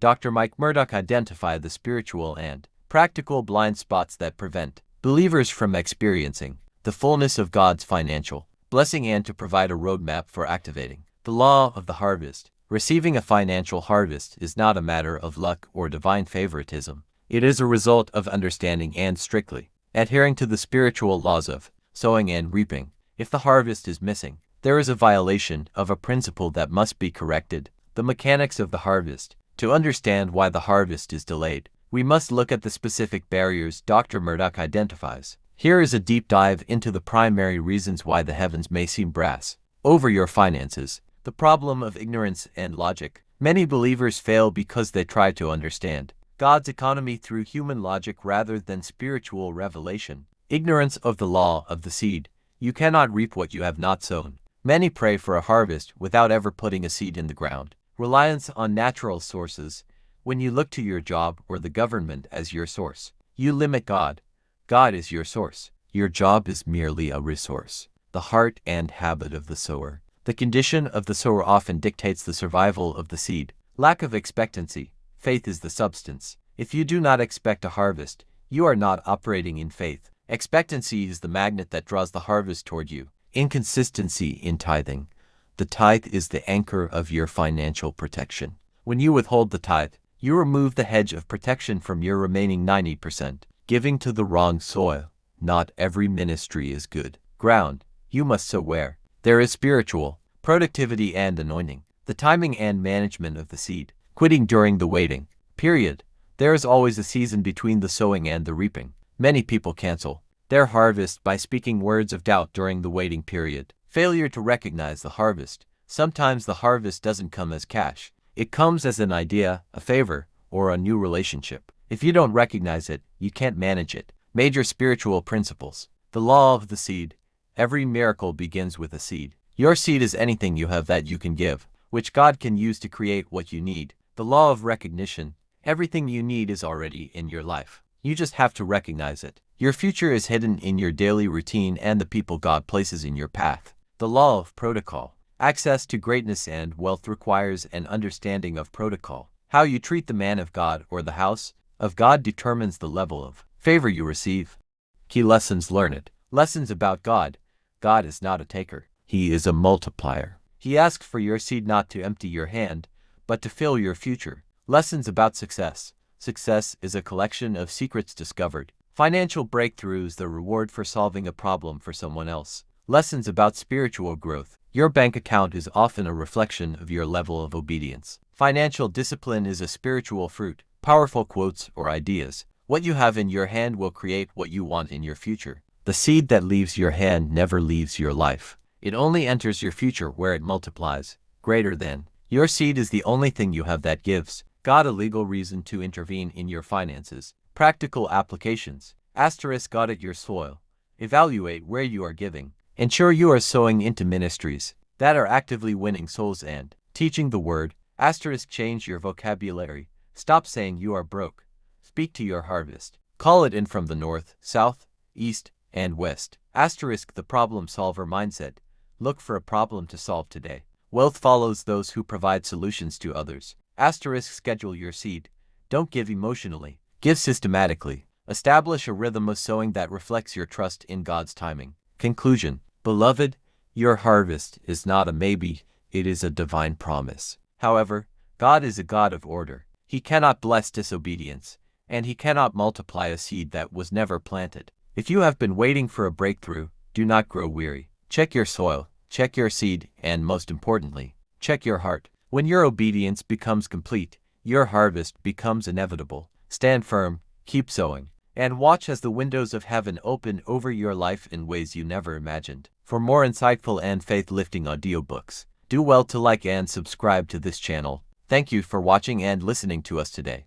Dr. Mike Murdock identified the spiritual and practical blind spots that prevent believers from experiencing the fullness of God's financial blessing and to provide a roadmap for activating the law of the harvest. Receiving a financial harvest is not a matter of luck or divine favoritism. It is a result of understanding and strictly adhering to the spiritual laws of sowing and reaping. If the harvest is missing, there is a violation of a principle that must be corrected. The mechanics of the harvest. To understand why the harvest is delayed, we must look at the specific barriers Dr. Murdock identifies. Here is a deep dive into the primary reasons why the heavens may seem brass over your finances. The problem of ignorance and logic. Many believers fail because they try to understand God's economy through human logic rather than spiritual revelation. Ignorance of the law of the seed. You cannot reap what you have not sown. Many pray for a harvest without ever putting a seed in the ground. Reliance on natural sources. When you look to your job or the government as your source, you limit God. God is your source. Your job is merely a resource. The heart and habit of the sower. The condition of the sower often dictates the survival of the seed. Lack of expectancy. Faith is the substance. If you do not expect a harvest, you are not operating in faith. Expectancy is the magnet that draws the harvest toward you. Inconsistency in tithing. The tithe is the anchor of your financial protection. When you withhold the tithe, you remove the hedge of protection from your remaining 90%. Giving to the wrong soil. Not every ministry is good ground. You must sow where there is spiritual productivity and anointing. The timing and management of the seed. Quitting during the waiting period. There is always a season between the sowing and the reaping. Many people cancel their harvest by speaking words of doubt during the waiting period. Failure to recognize the harvest. Sometimes the harvest doesn't come as cash. It comes as an idea, a favor, or a new relationship. If you don't recognize it, you can't manage it. Major spiritual principles. The law of the seed. Every miracle begins with a seed. Your seed is anything you have that you can give, which God can use to create what you need. The law of recognition. Everything you need is already in your life. You just have to recognize it. Your future is hidden in your daily routine and the people God places in your path. The law of protocol. Access to greatness and wealth requires an understanding of protocol. How you treat the man of God or the house of God determines the level of favor you receive. Key lessons learned. Lessons about God. God is not a taker. He is a multiplier. He asks for your seed not to empty your hand, but to fill your future. Lessons about success. Success is a collection of secrets discovered. Financial breakthroughs, the reward for solving a problem for someone else. Lessons about spiritual growth. Your bank account is often a reflection of your level of obedience. Financial discipline is a spiritual fruit. Powerful quotes or ideas. What you have in your hand will create what you want in your future. The seed that leaves your hand never leaves your life. It only enters your future where it multiplies. Greater than. Your seed is the only thing you have that gives God a legal reason to intervene in your finances. Practical applications. Asterisk audit your soil. Evaluate where you are giving. Ensure you are sowing into ministries that are actively winning souls and teaching the word. Asterisk change your vocabulary. Stop saying you are broke. Speak to your harvest. Call it in from the north, south, east, and west. Asterisk the problem solver mindset. Look for a problem to solve today. Wealth follows those who provide solutions to others. Asterisk schedule your seed. Don't give emotionally. Give systematically. Establish a rhythm of sowing that reflects your trust in God's timing. Conclusion. Beloved, your harvest is not a maybe, it is a divine promise. However, God is a God of order. He cannot bless disobedience, and He cannot multiply a seed that was never planted. If you have been waiting for a breakthrough, do not grow weary. Check your soil, check your seed, and most importantly, check your heart. When your obedience becomes complete, your harvest becomes inevitable. Stand firm, keep sowing, and watch as the windows of heaven open over your life in ways you never imagined. For more insightful and faith-lifting audiobooks, do well to like and subscribe to this channel. Thank you for watching and listening to us today.